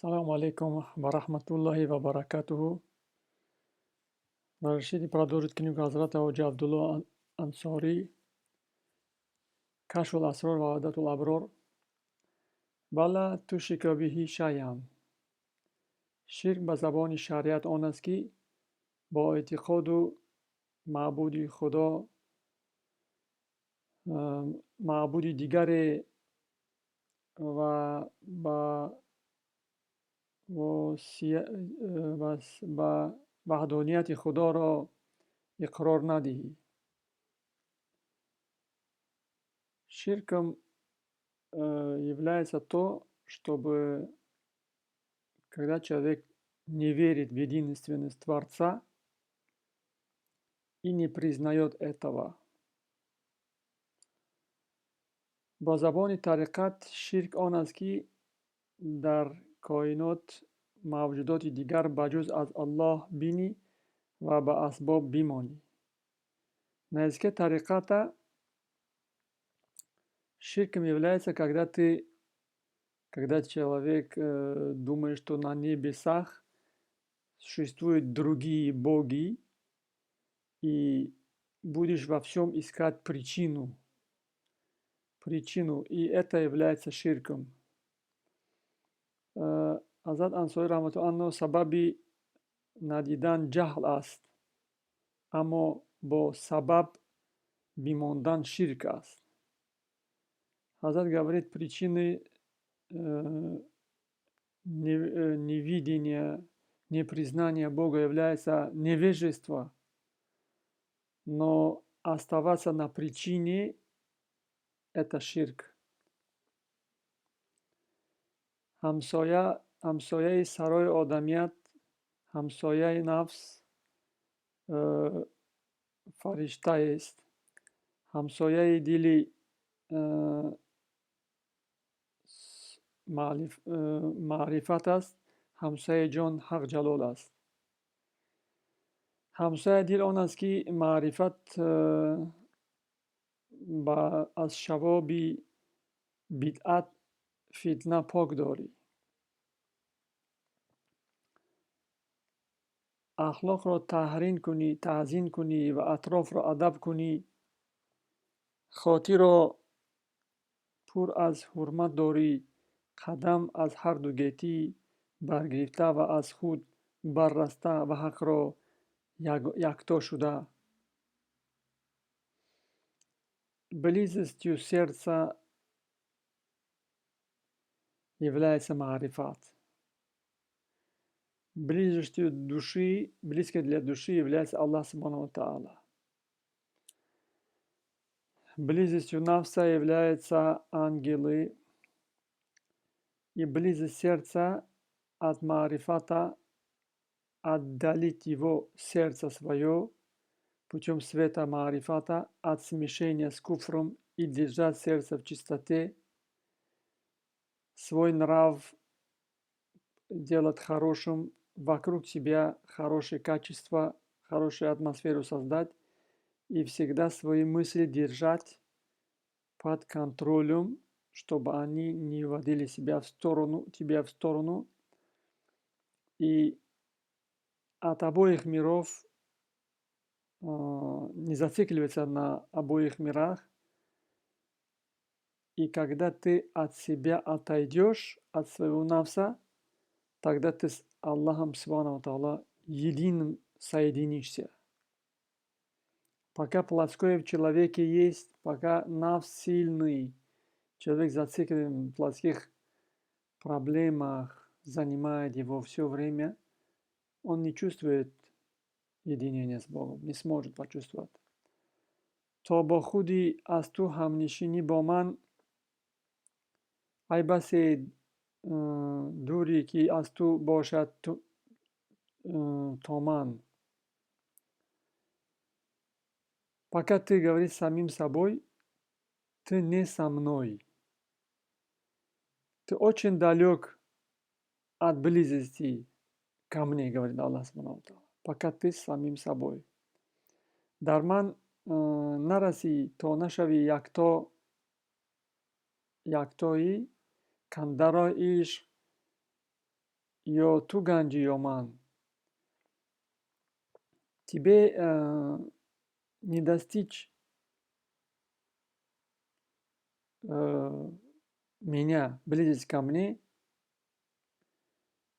Саламу алейкум ва рахматуллахи ва баракатуху. Разрешите продолжить книгу Хазрата Ходжи Абдулло Ансори «Кашфул асрор ва ваҳдатул аброр». Вала тушрика биҳи шайъан. Ширк ба забони шариат он аст ки бо эътиқоду маъбуди худо маъбуди дигаре ва ба ваҳдонияти худоро иқрор надиҳӣ. Ширком является то, чтобы когда человек не верит в единственность Творца и не признает этого. Ба забони тариқат ширк он аст ки дар коинот мавҷудоти дигар ба ҷуз аз Аллоҳ бинӣ ва ба асбоб бимонӣ. На языке тариқата ширком является, когда человек думает, что на небесах существуют другие боги, и будешь во всем искать причину, и это является ширком. Ҳазрат Ансори раҳматуллоҳи анҳу сабаби надидан ҷаҳл аст, аммо бо сабаб бимондан ширк аст. Ҳазрат говорит, причины невидения, непризнания Бога является невежество, но оставаться на причине – это ширк. ҳамсояи сарои одамият, ҳамсояи нафс фариштаест, ҳамсояи дили маърифат аст, ҳамсояи ҷон ҳақ ҷалол аст. ҳамсояи дил он аст ки маърифат аз шавоби бидъат, фитна пок дорӣ. ахлоқро таҳрин кунӣ, таъзим кунӣ ва атрофро адаб кунӣ. хотирро пур аз ҳурмат дорӣ, қадам аз ҳарду гетӣ баргирифта ва аз худ барраста ва ҳақро якто шуда. Близостью сердца является маърифат. Близостью души, близкой для души является Аллах Субхану ва Тааля. Близостью нафса являются ангелы, и близость сердца от маърифата отдалить его сердце свое путем света маърифата от смешения с куфром и держать сердце в чистоте, свой нрав делать хорошим, вокруг себя хорошие качества, хорошую атмосферу создать и всегда свои мысли держать под контролем, чтобы они не вводили тебя в сторону, и от обоих миров не зацикливаться на обоих мирах. И когда ты от себя отойдешь, от своего нафса, тогда ты с Аллахом Субхану ва Тааля единым соединишься. Пока плотское в человеке есть, пока нафс сильный, человек зациклен в плотских проблемах, занимает его все время, он не чувствует единения с Богом, не сможет почувствовать. То бо худи аз ту ҳамнишинӣ бо ман, ай басе дуре ки аз ту бошад то ман. Пока ты говоришь самим собой, ты не со мной. Ты очень далек от близости ко мне, говорит Аллах Субхану ва Тааля. Пока ты с самим собой. Дар ман нараси, то нашави яктоӣ, кан дар роҳи ишқ yo tu ganji yomан. Тебе не достичь меня, близость ко мне,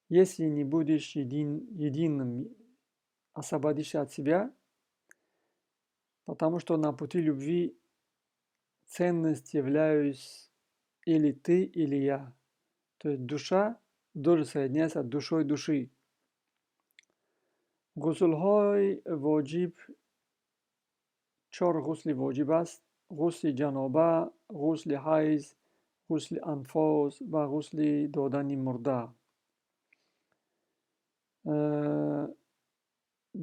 если не будешь единым, освободишься от себя, потому что на пути любви ценность являюсь или ты, или я. То есть душа должен соединяться душой души. غسل‌های واجب 4 غسل واجب است: غسل جنابه، غسل حیض، غسل انفاس و غسل دادن مرده.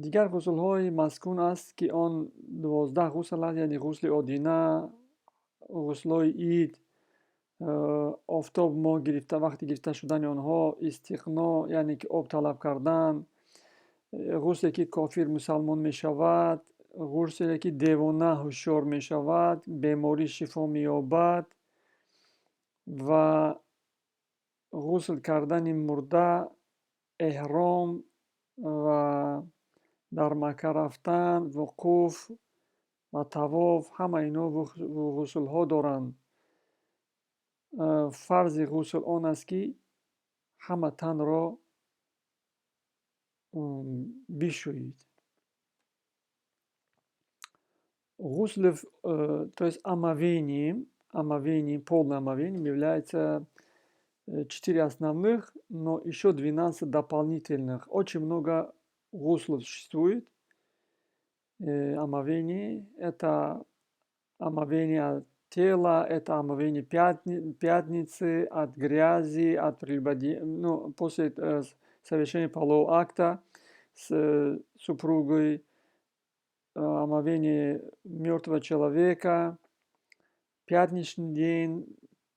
دیگر غسل‌های مسکون است که آن 12 غسل است، یعنی غسل آدینه، غسل‌های عید، آفتاب ماه گرفته وقتی گرفته شدن آنها، استغنا یعنی که آب طلب کردن، غسلی که کافر مسلمان می شود، غسلی که دیوانه هوشیار می شود، بیماری شفا می یابد و غسل کردن مرده، احرام و در مکه رفتن، وقوف و طواف، همه اینا غسل ها دارند. فرض غسل آن است که همه تن را بشویید. Гусль, то есть омовением, полным омовением является 4 основных, но еще 12 дополнительных. Очень много гуслов существует. Омовение – это омовение от тела, это омовение пятницы, от грязи, от после совершения полового акта с супругой, омовение мертвого человека, пятничный день,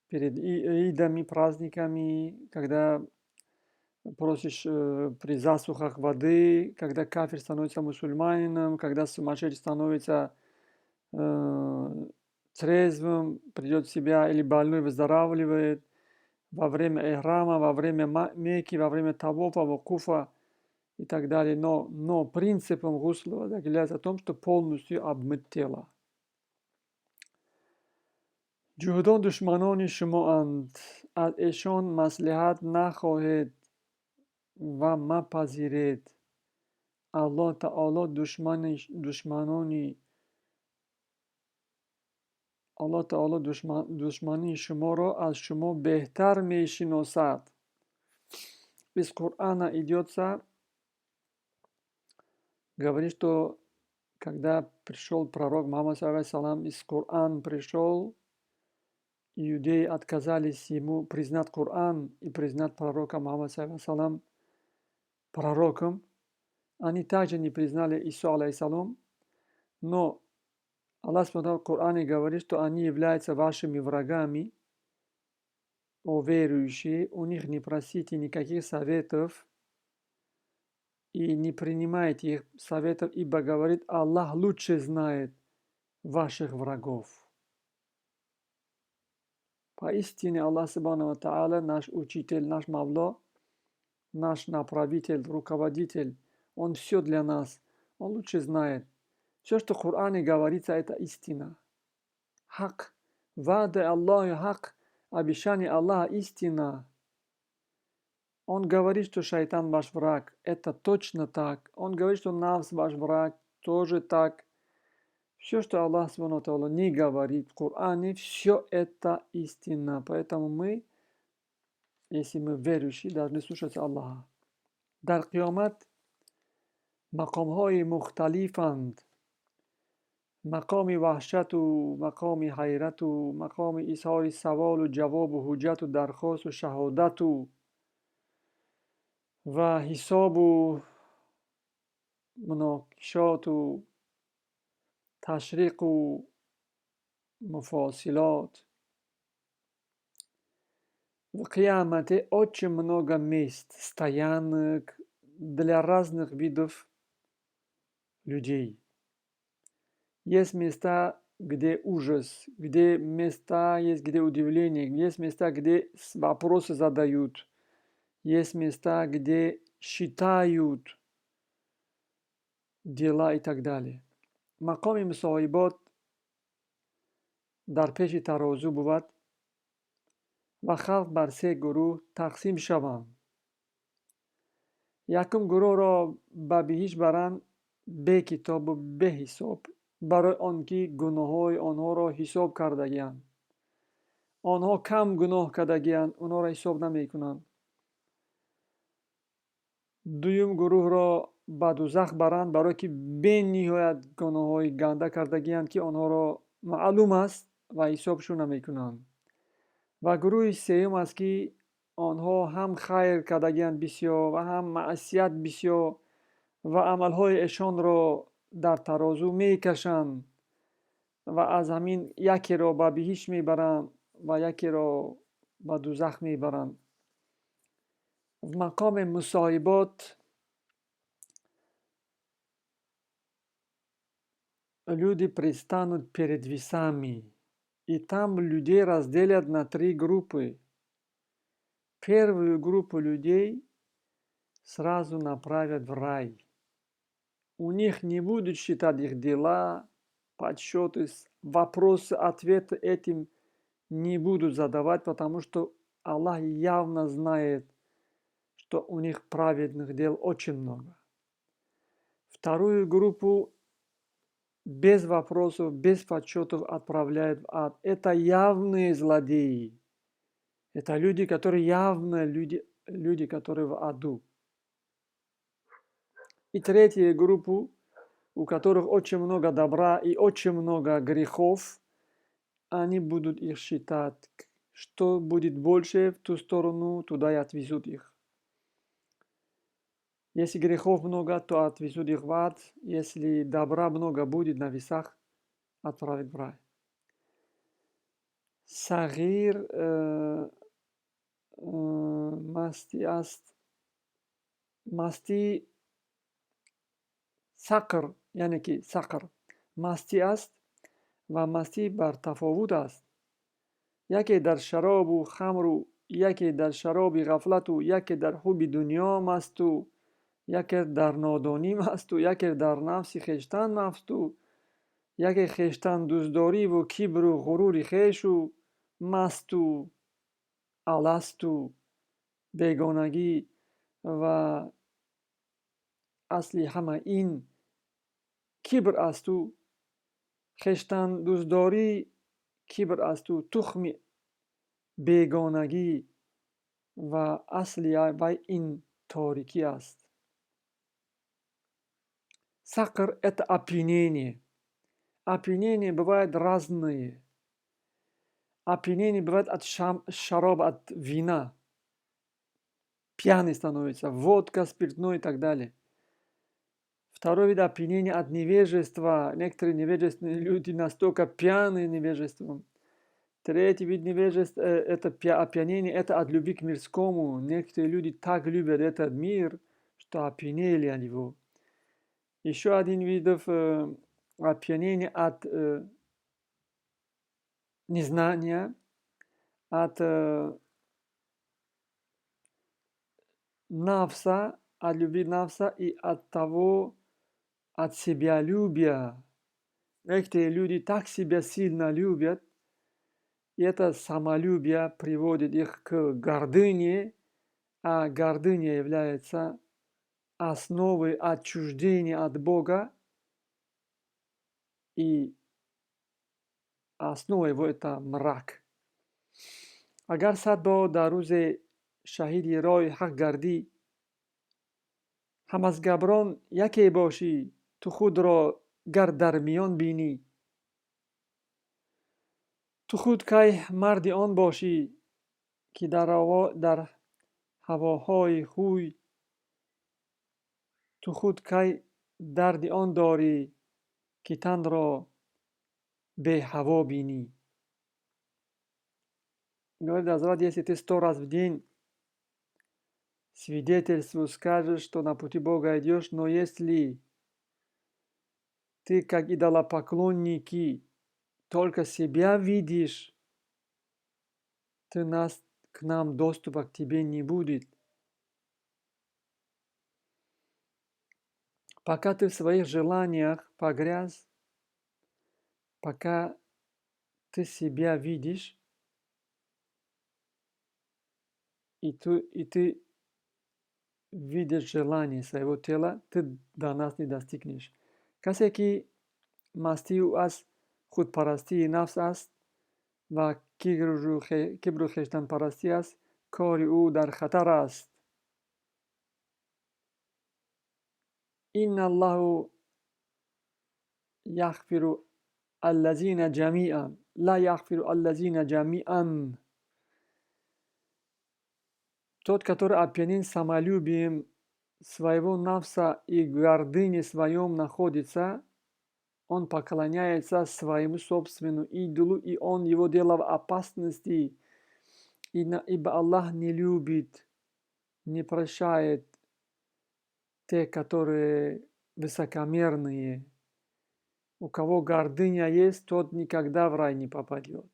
перед идами, праздниками, когда просишь при засухах воды, когда кафир становится мусульманином, когда сумасшедший становится трезвым, придет в себя, или больной выздоравливает, во время эхрама, во время Мекки, во время тавофа, вакуфа и так далее. Но принципом гусла является о том, что полностью обмыть тело. جهودان دشمنان شما اند، از ایشان مصلحت نخواهید و مپذیرید. الله تعالی دشمنی شما را از شما بهتر می شناسد. Из Корана идется, говорит, что когда пришел пророк Мухаммад саллаллаху из Коран пришел, иудеи отказались ему признать Коран и признать пророка Мухаммада саллаллаху пророком. Они также не признали Ису алейхиссалам, но Аллах в Коране говорит, что они являются вашими врагами, о верующие, у них не просите никаких советов и не принимайте их советов, ибо говорит, Аллах лучше знает ваших врагов. Поистине Аллах Субхану ва Тааля, наш учитель, наш Мавла, наш направитель, руководитель, Он все для нас, Он лучше знает. Все, что в Коране говорится, это истина. Хак. Вада Аллаху хак. Обещание Аллаха истина. Он говорит, что шайтан ваш враг. Это точно так. Он говорит, что нафс ваш враг. Тоже так. Все, что Аллах Субхану не говорит в Коране, все это истина. Поэтому мы, если мы верующие, должны слушать Аллаха. Дар қиёмат мақомҳои мухталифанд. مقام وحشت و مقام حیرت و مقام اظهار سوال و جواب و حجت و درخواست و شهادت و حساب و مناقشات و تشریق و مفاصلات. В Киямате очень много мест, стоянок для разных видов людей. Есть места, где ужас, где места есть, где удивление, есть места, где вопросы задают, есть места, где считают дела и так далее. Мақоми мусоҳибот дар пеши тарозу бувад ва халқ бар се гурӯҳ тақсим шаванд. Якум гурӯҳро ба биҳишт баранд бе китобу бе ҳисоб, барои он ки гуноҳҳои онҳоро ҳисоб кардагианд. онҳо кам гуноҳ кардагианд, онҳоро ҳисоб намекунанд. дуюм гурӯҳро ба дузах баранд, барое ки бениҳоят гуноҳҳои ганда кардагианд, ки онҳоро маълум аст ва ҳисобшон намекунанд. ва гурӯҳи сеюм аст, ки онҳо ҳам хайр кардагианд бисёр ва ҳам маъсият бисёр ва амалҳои эшонро дар тарозу мекашанд ва аз ҳамин якеро ба биҳишт мебаранд ва якеро ба дузах мебаранд. В мақоми мусоҳибот люди предстанут перед весами, и там людей разделят на 3 группы. Первую группу людей сразу направят в рай. У них не будут считать их дела, подсчеты, вопросы, ответы этим не будут задавать, потому что Аллах явно знает, что у них праведных дел очень много. Вторую группу без вопросов, без подсчетов отправляют в ад. Это явные злодеи. Это люди, которые явно люди, которые в аду. И третью группу, у которых очень много добра и очень много грехов, они будут их считать. Что будет больше в ту сторону, туда и отвезут их. Если грехов много, то отвезут их в ад. Если добра много будет на весах, отправят в рай. Сагир масти аст. Масти сақр, яъне ки сақр масти аст ва масти бар тафовут аст. яке дар шаробу хамру, яке дар шароби ғафлату, яке дар ҳубби дунё масту, яке дар нодонӣ масту, яке дар нафси хештан мафту, яке хештан дӯстдориву кибру ғурури хешу масту, аласту, бегонагӣ ва асли ҳама ин кибр асту. хештан дӯстдорӣ кибр асту, тухми бегонагӣ ва асли вай ин торикӣ аст. Сақр – это опьянение. Опьянение бывает разное. Опьянение бывает от шароба, от вина. Пьяный становится, водка, спиртное и так далее. Второй вид опьянения от невежества. Некоторые невежественные люди настолько пьяны невежеством. Третий вид невежества, это опьянение, это от любви к мирскому. Некоторые люди так любят этот мир, что опьянели от него. Еще один вид опьянения от незнания, от нафса, от любви нафса и от того, от себялюбия. Некоторые люди так себя сильно любят, и это самолюбие приводит их к гордыне, а гордыня является основой отчуждения от Бога, и основой его это мрак. Агар сад бо дар рӯзе шаҳиди роҳи ҳақ гардӣ, ҳам аз габрон яке бошӣ, ту худро гар дар миён бинӣ. ту худ кай марди он бошӣ, ки дар ҳавоҳои хӯй, ту худ кай дарди он дорӣ, ки танро беҳаво бинӣ. Говорит Азрат, если ты 100 раз в день свидетельству скажешь, что на пути Бога идешь, но если ты, как идолопоклонники, только себя видишь, к нам доступа к тебе не будет. Пока ты в своих желаниях погряз, пока ты себя видишь, и ты видишь желание своего тела, ты до нас не достигнешь. Касе ки мастию аз худпарастии нафс аст ва кибру хештанпарастӣ аст, кори ӯ дар хатар аст. Инна аллаҳу яхфиру аллазина ҷамиан ла яхфиру аллазина ҷамиан. Тот, который опьянен самолюбием своего нафса и гордыни своем находится, он поклоняется своему собственному идолу, и он его дело в опасности, ибо Аллах не любит, не прощает те, которые высокомерные. У кого гордыня есть, тот никогда в рай не попадет.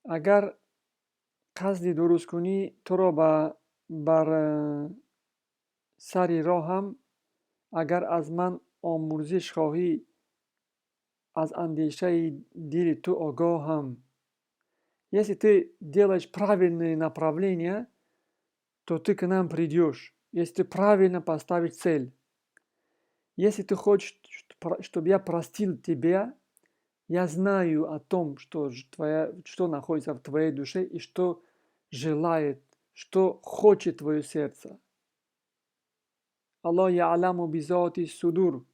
Агар қасди дуруст кунӣ туро бар сари роҳам, агар аз ман омӯзиш хоҳӣ, аз андешаи дили ту огоҳам. Если ты делаешь правильные направления, то ты к нам придешь, если ты правильно поставишь цель. Если ты хочешь, чтобы я простил тебя, я знаю о том, что находится в твоей душе и что желает, что хочет твое сердце. Аллах я'ламу бизати судур,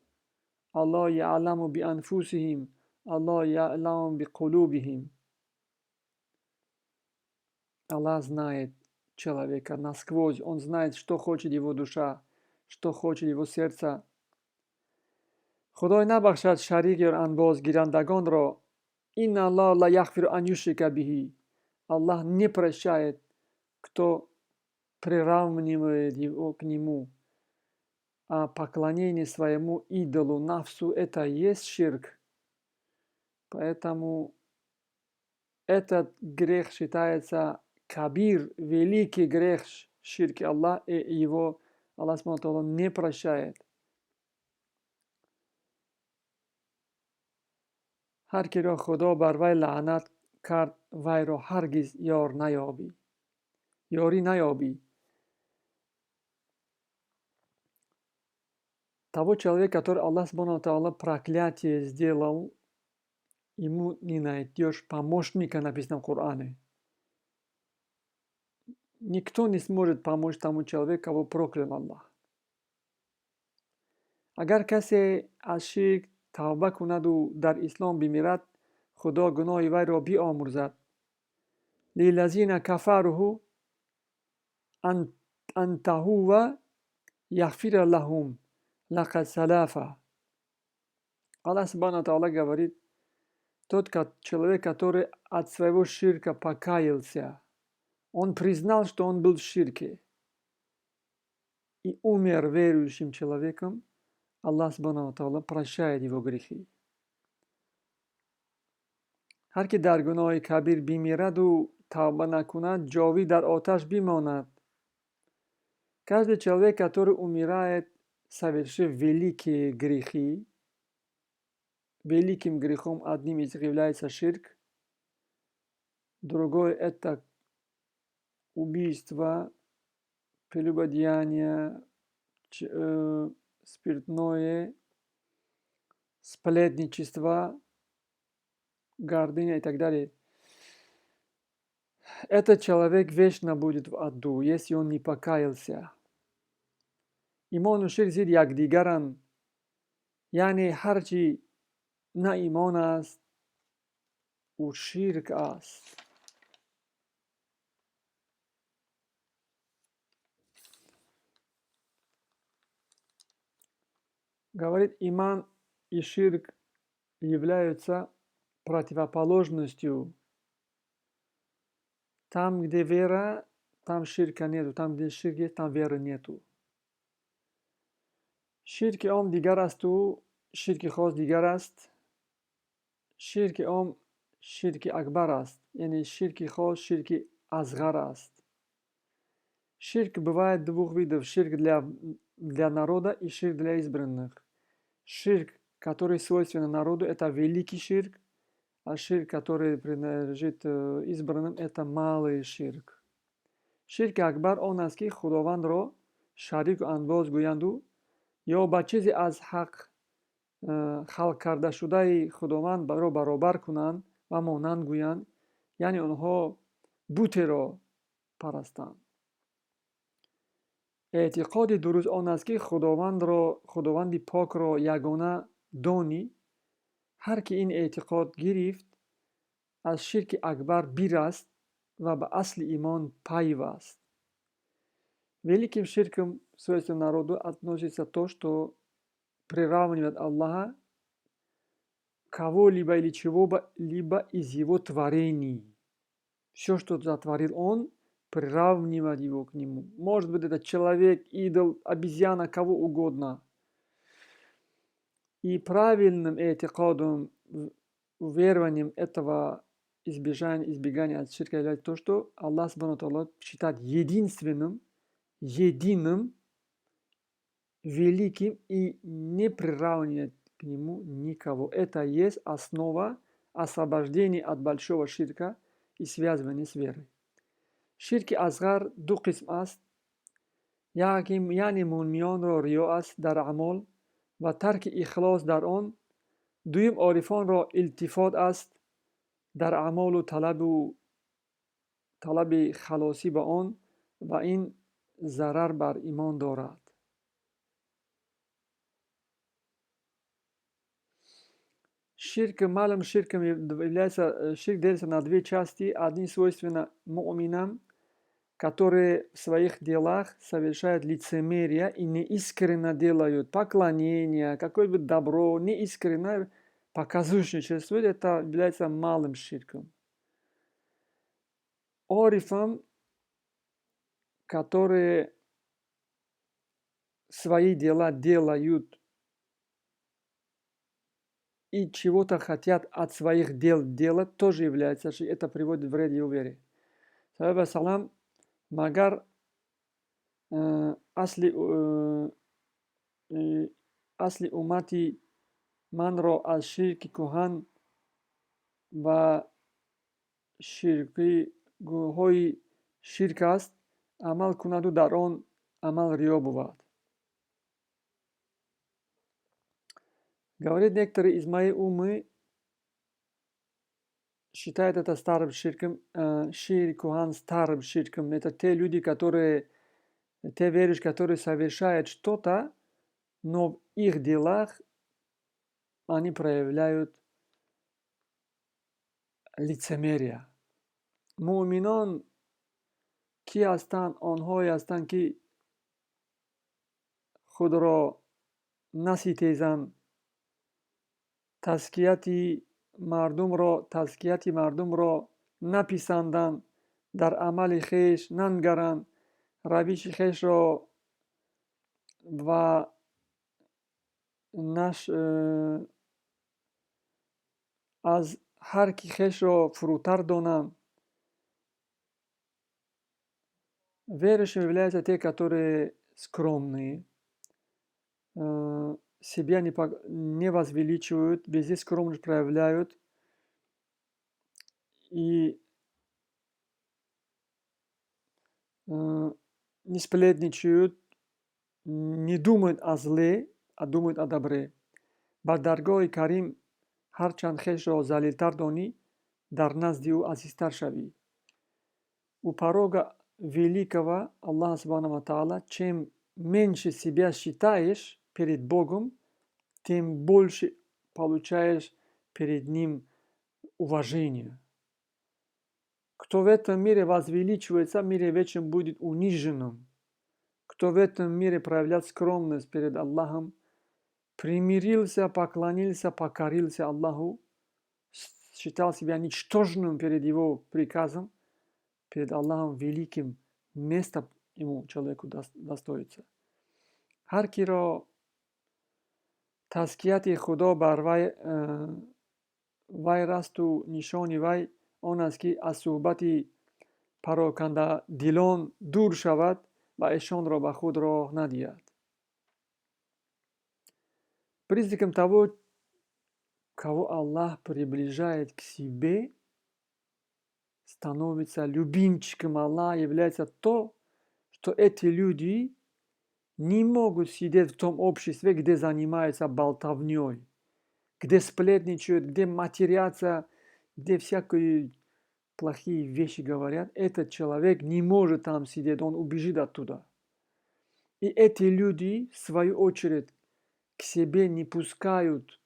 Аллах я'ламу би анфусихим, Аллах я'ламу би кулубихим. Аллах знает человека насквозь, Он знает, что хочет его душа, что хочет его сердце. Худой набахшад шарик ё анбозгирандагонро. Инна Аллах ла яхфиру ан юшрика бихи. Аллах не прощает, кто приравнивает его к Нему. А поклонение своему идолу, нафсу, это и есть ширк. Поэтому этот грех считается кабир, великий грех ширки Аллах, и его Аллах не прощает. ҳар киро худо бар вай лаънат кард, вайро ҳаргиз ёрӣ наёбӣ. Того человека, который Аллах Субхану ва Тааля проклятие сделал, ему не найдешь помощника, написано в Коране. Никто не сможет помочь тому человеку, кого проклял Аллах. Агар касе аз ширк тавба кунаду дар ислом бимирад, худо гуноҳи вайро биомӯзад. лиллазина кафару антахува яхфира лахум лақад салафа. Аллах Субхану ва Тааля говорит, тот человек, который от своего ширка покаялся, он признал, что он был в ширке, и умер верующим человеком, Аллах Субхану ва Тааля прощает его грехи. ҳар ки дар гуноҳи кабир бимираду тавба накунад, ҷовид дар оташ бимонад. Каждый человек, который умирает, совершив великие грехи, великим грехом одним из них является ширк, другой это убийство, прелюбодеяние, спиртное, сплетничество, гордыня и так далее. Этот человек вечно будет в аду, если он не покаялся. Имону ширк зид якдигаранд, яъне ҳарчи на имон аст, у ширк аст. Говорит, иман и ширк являются противоположностью. Там, где вера, там ширка нету. Там, где ширк есть, там веры нету. Ширки ом дигар асту, ширки хос дигар аст. Ширки ом ширки акбар аст. Яъне ширки хос ширки асғар аст. Ширк бывает двух видов. Ширк для для народа и ширк для избранных. Ширк, который свойственен народу, это великий ширк, а ширк, который принадлежит избранным, это малый ширк. Ширк акбар он аст ки худовандро шарику анбоз гӯянду ё ба чизе аз ҳақ халқ кардашудаи худовандро баробар кунанд ва монанд гӯянд, яъне онҳо бутеро парастанд. эътиқоди дуруст он аст ки худованди покро ягона донӣ. ҳар ки ин эътиқод гирифт, аз ширки акбар бираст ва ба асли имон пайваст. Великим ширком свойственным народу относится то, что приравнивает Аллаха кого-либо или чего-либо из его творений. Все, что затворил он, приравнивать его к нему. Может быть, это человек, идол, обезьяна, кого угодно. И правильным этикадом, уверованием этого избегания от ширка является то, что Аллах Субхану ва Тааля считает единственным, единым, великим и не приравнивать к нему никого. Это есть основа освобождения от большого ширка и связывания с верой. Ширки азгар ду қисм аст. яъне муминонро риё аст дар аъмол ва тарки ихлос дар он. дуюм орифонро илтифот аст дар аъмолу талаби халосӣ ба он ва ин зарар бар имон дорад. Ширк делится на две части. Одни свойственны муъминам, которые в своих делах совершают лицемерие и неискренно делают поклонение, какое-то добро, неискренно показушничествуют, это является малым ширком. Орифам, которые свои дела делают и чего-то хотят от своих дел делать, тоже является ширк. Это приводит в вред его вере. Салам магар асли умати манро аз ширки кӯҳан ва ширки гурӯҳҳои ширк аст, амал кунаду дар он амал риё бувад. Говорит, некоторые из моей умы считают это старым ширком, ширк кӯҳан старым ширком. Это те люди, те верующие, которые совершают что-то, но в их делах они проявляют лицемерие. Муъминон ки ҳастанд? Онҳое ҳастанд, ки худро наситезанд, тазкияти мардумро написанданд, дар амали хеш нангаранд, равиши хешро ва аз ҳар ки хешро фурӯтар донанд. Верующими являются те, которые скромные, себя не возвеличивают, везде скромность проявляют и не сплетничают, не думают о зле, а думают о добре. Бар даргоҳи Карим ҳарчанд хешро залилтар донӣ, дар назди ӯ азизтар шавӣ. У порога великого Аллаха Субхану ва Тааля, чем меньше себя считаешь перед Богом, тем больше получаешь перед Ним уважение. Кто в этом мире возвеличивается, в мире вечном будет униженным. Кто в этом мире проявляет скромность перед Аллахом, примирился, поклонился, покорился Аллаху, считал себя ничтожным перед Его приказом, перед Аллахом великим, место ему, человеку, достоится. Ҳар киро тазкияти Худо бар вай расту нишони вай он аст, ки аз суҳбати пароканда дилон дур шавад ва эшонро ба худ роҳ надиҳад. Признаком того, кого Аллах приближает к себе, становится любимчиком Аллаха, является то, что эти люди не могут сидеть в том обществе, где занимаются болтовней, где сплетничают, где матерятся, где всякие плохие вещи говорят. Этот человек не может там сидеть, он убежит оттуда. И эти люди, в свою очередь, к себе не пускают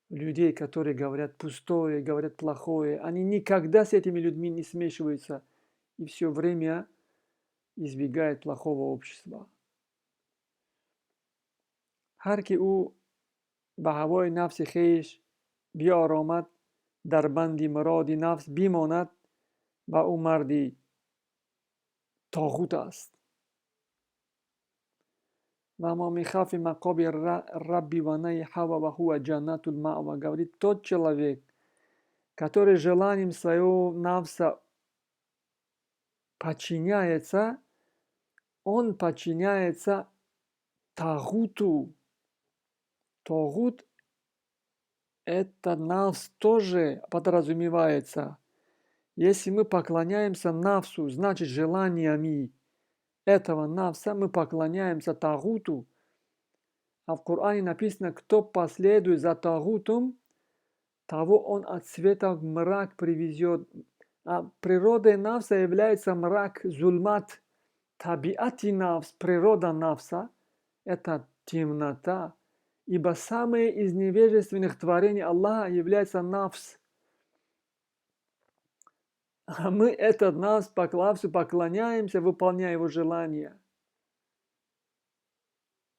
людей, которые говорят пустое, говорят плохое. Они никогда с этими людьми не смешиваются и все время избегают плохого общества. هر که او به هوای نفس خویش بیارامد در بند مراد نفس بیماند و او مردی طاغوت است و ما میخاف مقاب ربی و نهی هوا و هو جنت المأوى. Говорит, тот человек, который желанием своего навса подчиняется, он подчиняется тагуту. Тагут – это навс тоже подразумевается. Если мы поклоняемся навсу, значит желаниями этого навса мы поклоняемся тагуту. А в Коране написано, кто последует за тагутом, того он от света в мрак привезет. А природой навса является мрак, зульмат. Табиати навс, природа навса – это темнота. Ибо самое из невежественных творений Аллаха является навс. А мы этот навс поклоняемся, выполняя его желания.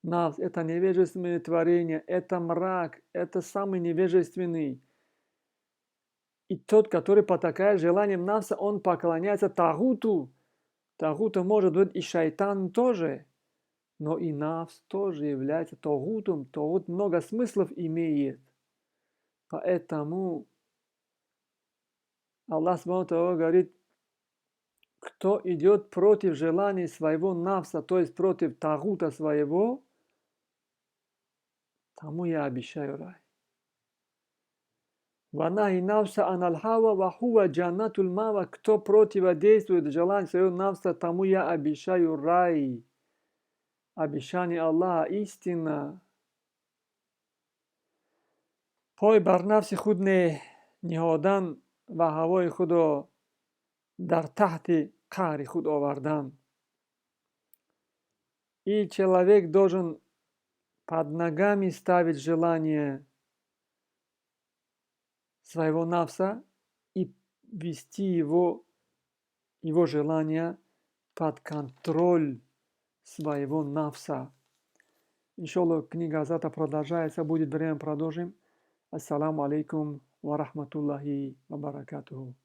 Навс – это невежественное творение, это мрак, это самый невежественный. И тот, который потакает желанием навса, он поклоняется тагуту. Тагуту может быть и шайтан тоже, но и навс тоже является тагутом. Тагут много смыслов имеет. Поэтому Аллах говорит, кто идет против желаний своего навса, то есть против тагута своего, тому я обещаю рай. Ванахи навса аналхава вахува джаннатуль мава. Кто противодействует желанию своего навса, тому я обещаю рай. Обещание Аллаха истина. پای بر نفس خود نهادن و هوای خود را در تحت قهر خود آوردن. И человек должен под ногами ставить желание своего навса и вести его желание под контроль своего навса. Иншаллах, книга Азата продолжается, будет время, продолжим. Ассаламу алейкум ва рахматуллахи ва баракатуху.